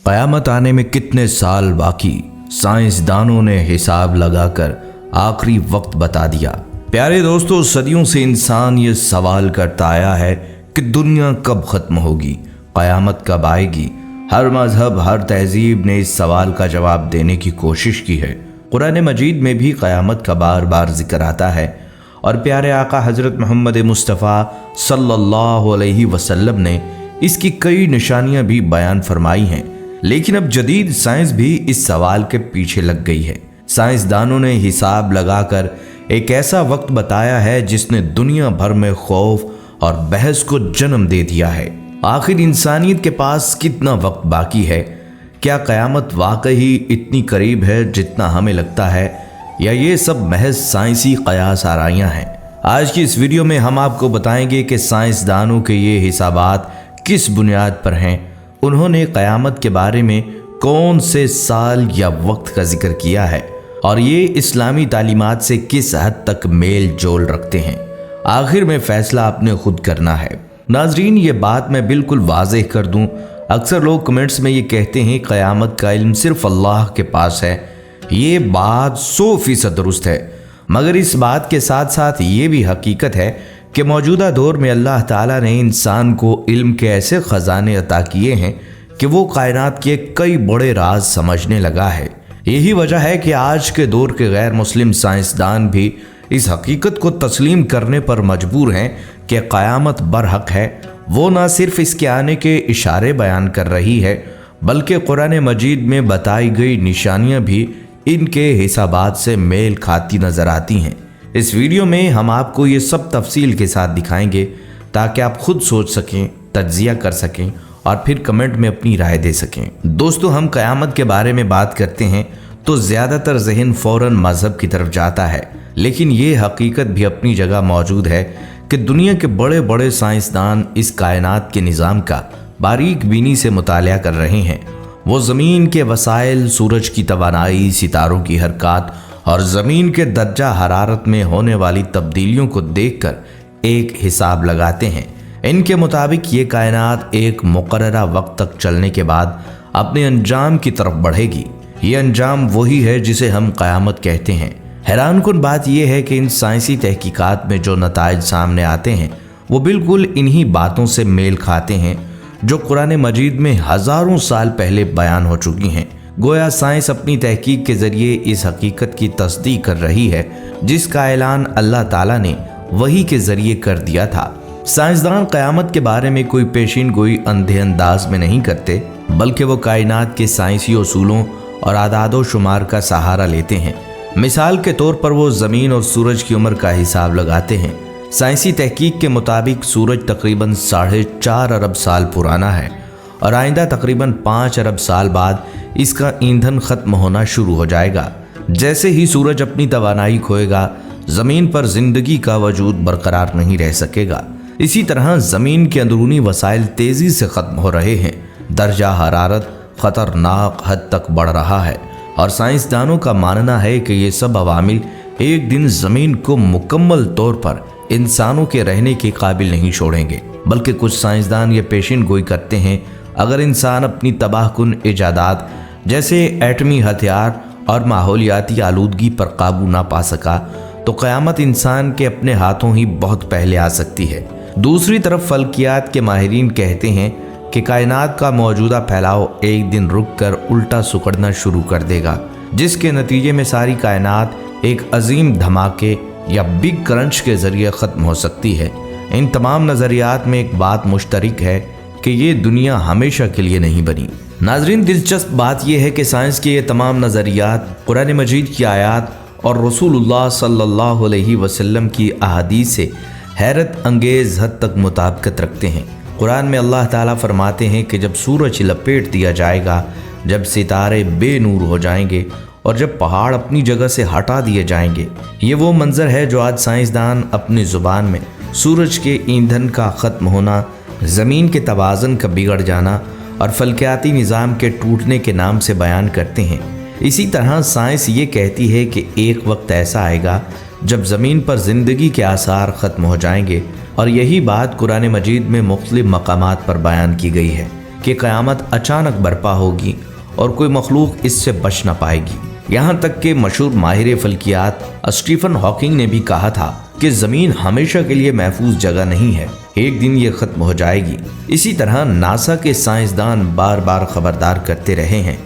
क़यामत आने में कितने साल बाकी, साइंसदानों ने हिसाब लगाकर आखिरी वक्त बता दिया। प्यारे दोस्तों, सदियों से इंसान ये सवाल करता आया है कि दुनिया कब ख़त्म होगी, क़यामत कब आएगी। हर मजहब, हर तहजीब ने इस सवाल का जवाब देने की कोशिश की है। कुरान मजीद में भी क़यामत का बार बार जिक्र आता है और प्यारे आका हज़रत मोहम्मद मुस्तफ़ा सल्लल्लाहु अलैहि वसल्लम ने इसकी कई निशानियां भी बयान फरमाई हैं। लेकिन अब जदीद साइंस भी इस सवाल के पीछे लग गई है। साइंसदानों ने हिसाब लगाकर एक ऐसा वक्त बताया है जिसने दुनिया भर में खौफ और बहस को जन्म दे दिया है। आखिर इंसानियत के पास कितना वक्त बाकी है? क्या क़यामत वाकई इतनी करीब है जितना हमें लगता है, या ये सब महज साइंसी क़यास आराइयाँ हैं? आज की इस वीडियो में हम आपको बताएंगे कि साइंसदानों के ये हिसाबात किस बुनियाद पर हैं, उन्होंने क़यामत के बारे में कौन से साल या वक्त का जिक्र किया है और ये इस्लामी तालीमात से किस हद तक मेल जोल रखते हैं। आखिर में फैसला आपने खुद करना है। नाजरीन, ये बात मैं बिल्कुल वाज़ेह कर दूं, अक्सर लोग कमेंट्स में ये कहते हैं क़यामत का इल्म सिर्फ अल्लाह के पास है। ये बात 100% दुरुस्त है, मगर इस बात के साथ साथ ये भी हकीकत है कि मौजूदा दौर में अल्लाह ताला ने इंसान को इल्म के ऐसे ख़जाने अता किए हैं कि वो कायनात के कई बड़े राज समझने लगा है। यही वजह है कि आज के दौर के गैर मुस्लिम साइंसदान भी इस हकीकत को तस्लीम करने पर मजबूर हैं कि क़यामत बरहक है। वो न सिर्फ इसके आने के इशारे बयान कर रही है, बल्कि कुरान मजीद में बताई गई निशानियां भी इनके हिसाबात से मेल खाती नज़र आती हैं। इस वीडियो में हम आपको ये सब तफसील के साथ दिखाएंगे ताकि आप खुद सोच सकें, तज्जिया कर सकें और फिर कमेंट में अपनी राय दे सकें। दोस्तों, हम क़यामत के बारे में बात करते हैं तो ज़्यादातर जहन फ़ौरन मज़हब की तरफ जाता है, लेकिन ये हकीकत भी अपनी जगह मौजूद है कि दुनिया के बड़े बड़े साइंसदान इस कायनात के निज़ाम का बारीक बीनी से मुतालिया कर रहे हैं। वो ज़मीन के वसाइल, सूरज की तवानाई, सितारों की हरकत और ज़मीन के दर्जा हरारत में होने वाली तब्दीलियों को देखकर एक हिसाब लगाते हैं। इनके मुताबिक ये कायनात एक मुकर्ररा वक्त तक चलने के बाद अपने अंजाम की तरफ बढ़ेगी। ये अंजाम वही है जिसे हम क़यामत कहते हैं। हैरानकुन बात यह है कि इन साइंसी तहकीकात में जो नताइज सामने आते हैं वो बिल्कुल इन्हीं बातों से मेल खाते हैं जो कुरान मजीद में हज़ारों साल पहले बयान हो चुकी हैं। गोया साइंस अपनी तहकीक के ज़रिए इस हकीकत की तस्दीक कर रही है जिसका ऐलान अल्लाह ताला ने वही के ज़रिए कर दिया था। साइंसदान क़यामत के बारे में कोई पेशीन गोई अंधे अंदाज में नहीं करते, बल्कि वो कायनात के साइंसी उसूलों और आदादो शुमार का सहारा लेते हैं। मिसाल के तौर पर वो ज़मीन और सूरज की उम्र का हिसाब लगाते हैं। साइंसी तहकीक के मुताबिक सूरज तकरीबन 4.5 अरब साल पुराना है और आइंदा तकरीबन 5 अरब साल बाद इसका ईंधन ख़त्म होना शुरू हो जाएगा। जैसे ही सूरज अपनी तवानाई खोएगा, ज़मीन पर ज़िंदगी का वजूद बरकरार नहीं रह सकेगा। इसी तरह ज़मीन के अंदरूनी वसाइल तेज़ी से ख़त्म हो रहे हैं। दर्जा हरारत ख़तरनाक हद तक बढ़ रहा है और साइंसदानों का मानना है कि ये सब अवामिल एक दिन ज़मीन को मुकम्मल तौर पर इंसानों के रहने के काबिल नहीं छोड़ेंगे। बल्कि कुछ साइंसदान ये पेशिन गोई करते हैं अगर इंसान अपनी तबाहकुन इजादात जैसे एटमी हथियार और माहौलियाती आलूदगी पर काबू ना पा सका तो क़यामत इंसान के अपने हाथों ही बहुत पहले आ सकती है। दूसरी तरफ फल्कियात के माहिरीन कहते हैं कि कायनात का मौजूदा फैलाव एक दिन रुक कर उल्टा सुकड़ना शुरू कर देगा, जिसके नतीजे में सारी कायनात एक अजीम धमाके या बिग क्रंच के ज़रिए ख़त्म हो सकती है। इन तमाम नज़रियात में एक बात मुश्तरक है कि ये दुनिया हमेशा के लिए नहीं बनी। नाजरीन, दिलचस्प बात यह है कि साइंस के ये तमाम नज़रियात कुरान मजीद की आयात और रसूलुल्लाह सल्लल्लाहु अलैहि वसल्लम की अहादीस से हैरत अंगेज़ हद तक मुताबिकत रखते हैं। कुरान में अल्लाह ताला फरमाते हैं कि जब सूरज लपेट दिया जाएगा, जब सितारे बेनूर हो जाएंगे और जब पहाड़ अपनी जगह से हटा दिए जाएंगे, ये वो मंजर है जो आज साइंसदान अपनी ज़ुबान में सूरज के ईंधन का ख़त्म होना, ज़मीन के तवाज़न का बिगड़ जाना और फल्कियाती निज़ाम के टूटने के नाम से बयान करते हैं। इसी तरह साइंस ये कहती है कि एक वक्त ऐसा आएगा जब ज़मीन पर ज़िंदगी के आसार ख़त्म हो जाएंगे और यही बात कुरान मजीद में मुख्तलिफ मकामात पर बयान की गई है। कि क़यामत अचानक बर्पा होगी और कोई मखलूक इससे बच न पाएगी। यहाँ तक कि मशहूर माहिर फल्कियात स्टीफन हॉकिंग ने भी कहा था कि ज़मीन हमेशा के लिए महफूज जगह नहीं है, एक दिन ये ख़त्म हो जाएगी। इसी तरह नासा के साइंसदान बार बार खबरदार करते रहे हैं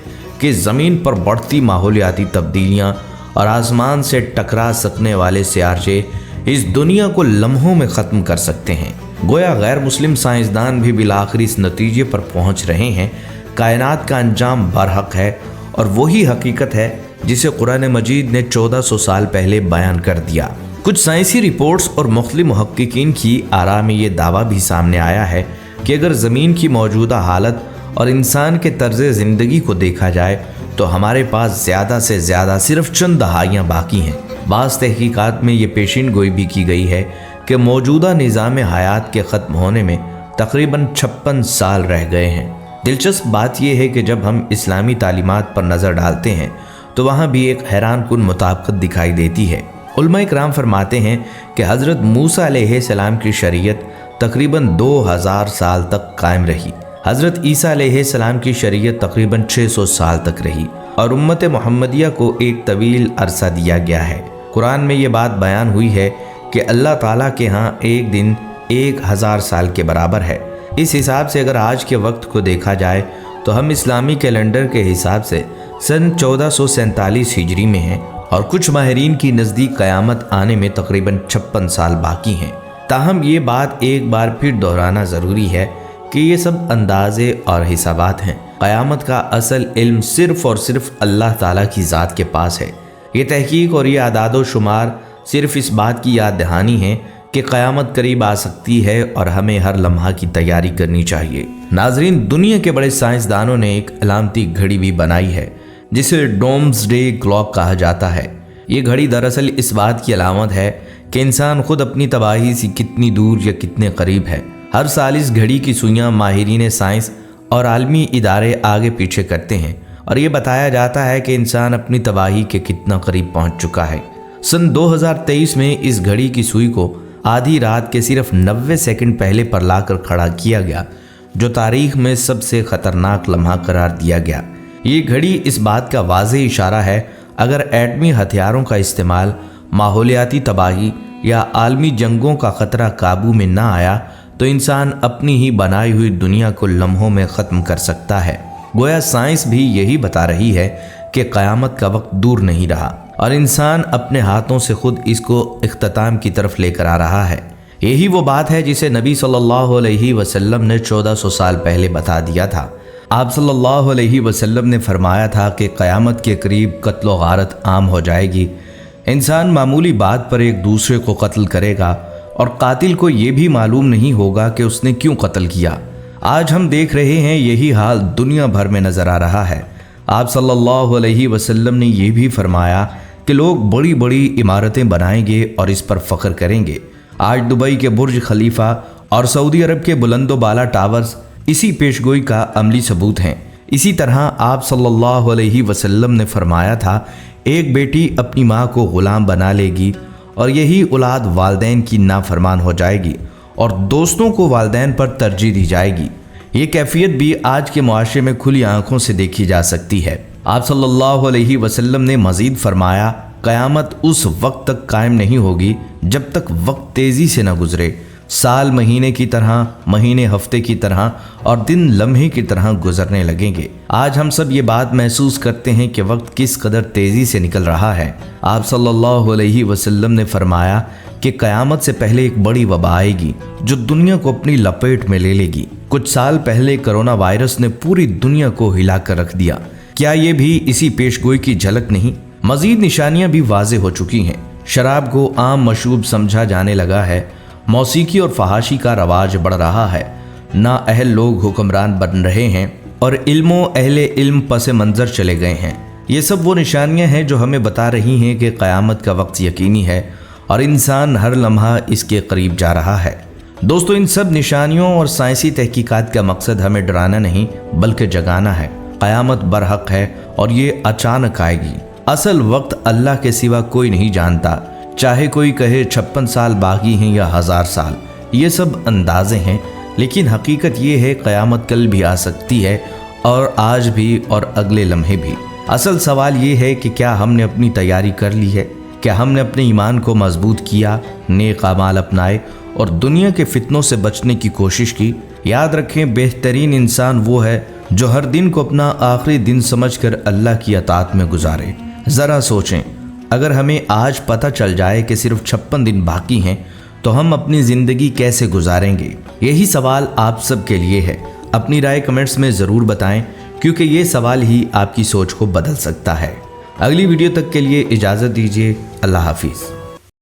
कि ज़मीन पर बढ़ती माहौलियाती तब्दीलियाँ और आसमान से टकरा सकने वाले सियारचे इस दुनिया को लम्हों में ख़त्म कर सकते हैं। गोया गैर मुस्लिम साइंसदान भी बिलाखिर इस नतीजे पर पहुँच रहे हैं, कायनात का अंजाम बरहक है और वही हकीकत है जिसे कुरान मजीद ने 1400 साल पहले बयान कर दिया। कुछ साइंसी रिपोर्ट्स और मुख्तलिफ मुहक्किकीन की आरा में ये दावा भी सामने आया है कि अगर ज़मीन की मौजूदा हालत और इंसान के तर्ज ज़िंदगी को देखा जाए तो हमारे पास ज़्यादा से ज़्यादा सिर्फ चंद दहाइयाँ बाकी हैं। बाज़ तहकीकात में ये पेशिन गोई भी की गई है कि मौजूदा निज़ाम हयात के ख़त्म होने में तकरीबन 56 साल रह गए हैं। दिलचस्प बात यह है कि जब हम इस्लामी तालीमात पर नज़र डालते हैं तो वहाँ भी एक हैरान कुन मुताबिकत दिखाई देती है। उलमा इकराम फरमाते हैं कि हज़रत मूसा अलैहिस्सलाम की शरीयत तकरीबन 2000 साल तक कायम रही, हज़रत ईसा अलैहिस्सलाम की शरीयत तकरीबन 600 साल तक रही और उम्मत मुहम्मदिया को एक तवील अरसा दिया गया है। कुरान में ये बात बयान हुई है कि अल्लाह ताला के यहाँ एक दिन 1000 साल के बराबर है। इस हिसाब से अगर आज के वक्त को देखा जाए तो हम इस्लामी कैलेंडर के हिसाब से सन 1447 हिजरी में हैं और कुछ माहिरीन की नज़दीक क़यामत आने में तकरीबन 56 साल बाकी हैं। ताहम ये बात एक बार फिर दोहराना ज़रूरी है कि ये सब अंदाज़े और हिसाबात हैं। क़यामत का असल इल्म सिर्फ़ और सिर्फ अल्लाह ताला की ज़ात के पास है। ये तहकीक और ये आदाद व शुमार सिर्फ़ इस बात की याद दहानी है कि क़यामत करीब आ सकती है और हमें हर लम्हा की तैयारी करनी चाहिए। नाजरीन, दुनिया के बड़े साइंसदानों ने एक अलामती घड़ी भी बनाई है जिसे डोम्सडे क्लॉक कहा जाता है। ये घड़ी दरअसल इस बात की अलामत है कि इंसान खुद अपनी तबाही से कितनी दूर या कितने करीब है। हर साल इस घड़ी की सुइयां माहिरीन साइंस और आलमी इदारे आगे पीछे करते हैं और ये बताया जाता है कि इंसान अपनी तबाही के कितना करीब पहुंच चुका है। सन 2023 में इस घड़ी की सुई को आधी रात के सिर्फ 90 सेकंड पहले पर लाकर खड़ा किया गया, जो तारीख में सबसे ख़तरनाक लम्हा करार दिया गया। ये घड़ी इस बात का वाज़ेह इशारा है अगर एटमी हथियारों का इस्तेमाल, माहौलियाती तबाही या आलमी जंगों का ख़तरा काबू में ना आया तो इंसान अपनी ही बनाई हुई दुनिया को लम्हों में ख़त्म कर सकता है। गोया साइंस भी यही बता रही है कि क़यामत का वक्त दूर नहीं रहा और इंसान अपने हाथों से खुद इसको इख्तिताम की तरफ लेकर आ रहा है। यही वो बात है जिसे नबी सल्लल्लाहु अलैहि वसल्लम ने 1400 साल पहले बता दिया था। आप सल्लल्लाहु अलैहि वसल्लम ने फरमाया था कि क़यामत के करीब कत्ल व गारत आम हो जाएगी। इंसान मामूली बात पर एक दूसरे को कत्ल करेगा और कातिल को ये भी मालूम नहीं होगा कि उसने क्यों कत्ल किया। आज हम देख रहे हैं यही हाल दुनिया भर में नज़र आ रहा है। आप सल्लल्लाहु अलैहि वसल्लम ने यह भी फरमाया कि लोग बड़ी बड़ी इमारतें बनाएंगे और इस पर फ़ख्र करेंगे। आज दुबई के बुर्ज खलीफा और सऊदी अरब के बुलंदो बाला टावर्स इसी पेशगोई का अमली सबूत हैं। इसी तरह आप सल्लल्लाहु अलैहि वसल्लम ने फरमाया था, एक बेटी अपनी माँ को ग़ुलाम बना लेगी और यही औलाद वालिदैन की नाफरमान हो जाएगी और दोस्तों को वालिदैन पर तरजीह दी जाएगी। ये कैफियत भी आज के मुआशरे में खुली आंखों से देखी जा सकती है। आप सल्लल्लाहु अलैहि वसल्लम ने मज़ीद फरमाया, क़यामत उस वक्त तक कायम नहीं होगी जब तक वक्त तेज़ी से न गुजरे। साल महीने की तरह, महीने हफ्ते की तरह और दिन लम्हे की तरह गुजरने लगेंगे। आज हम सब ये बात महसूस करते हैं कि वक्त किस कदर तेज़ी से निकल रहा है। आप सल्लल्लाहु अलैहि वसल्लम ने फरमाया कि क़यामत से पहले एक बड़ी वबा आएगी जो दुनिया को अपनी लपेट में ले लेगी। कुछ साल पहले कोरोना वायरस ने पूरी दुनिया को हिला कर रख दिया। क्या ये भी इसी पेशगोई की झलक नहीं? मज़ीद निशानियाँ भी वाज़ेह हो चुकी हैं। शराब को आम मशरूब समझा जाने लगा है। मौसीकी और फहाशी का रवाज बढ़ रहा है। नाअहल लोग हुक्मरान बन रहे हैं और इल्मो अहले इल्म पस मंज़र चले गए हैं। ये सब वो निशानियां हैं जो हमें बता रही हैं कि क़यामत का वक्त यकीनी है और इंसान हर लम्हा इसके करीब जा रहा है। दोस्तों, इन सब निशानियों और साइंसी तहकीकात का मकसद हमें डराना नहीं बल्कि जगाना है। क़यामत बरहक है और ये अचानक आएगी। असल वक्त अल्लाह के सिवा कोई नहीं जानता, चाहे कोई कहे 56 साल बाकी हैं या 1000 साल। ये सब अंदाजे हैं لیکن حقیقت یہ ہے قیامت کل بھی آ سکتی ہے، اور آج بھی اور اگلے لمحے بھی۔ اصل سوال یہ ہے کہ کیا ہم نے اپنی تیاری کر لی ہے؟ کیا ہم نے اپنے ایمان کو مضبوط کیا، نیک اعمال اپنائے اور دنیا کے فتنوں سے بچنے کی کوشش کی؟ یاد رکھیں، بہترین انسان وہ ہے جو ہر دن کو اپنا آخری دن سمجھ کر اللہ کی اطاعت میں گزارے۔ ذرا سوچیں، اگر ہمیں آج پتہ چل جائے کہ صرف 56 دن باقی ہیں تو ہم اپنی زندگی کیسے گزاریں گے؟ یہی سوال آپ سب کے لیے ہے۔ اپنی رائے کمنٹس میں ضرور بتائیں، کیونکہ یہ سوال ہی آپ کی سوچ کو بدل سکتا ہے۔ اگلی ویڈیو تک کے لیے اجازت دیجیے۔ اللہ حافظ۔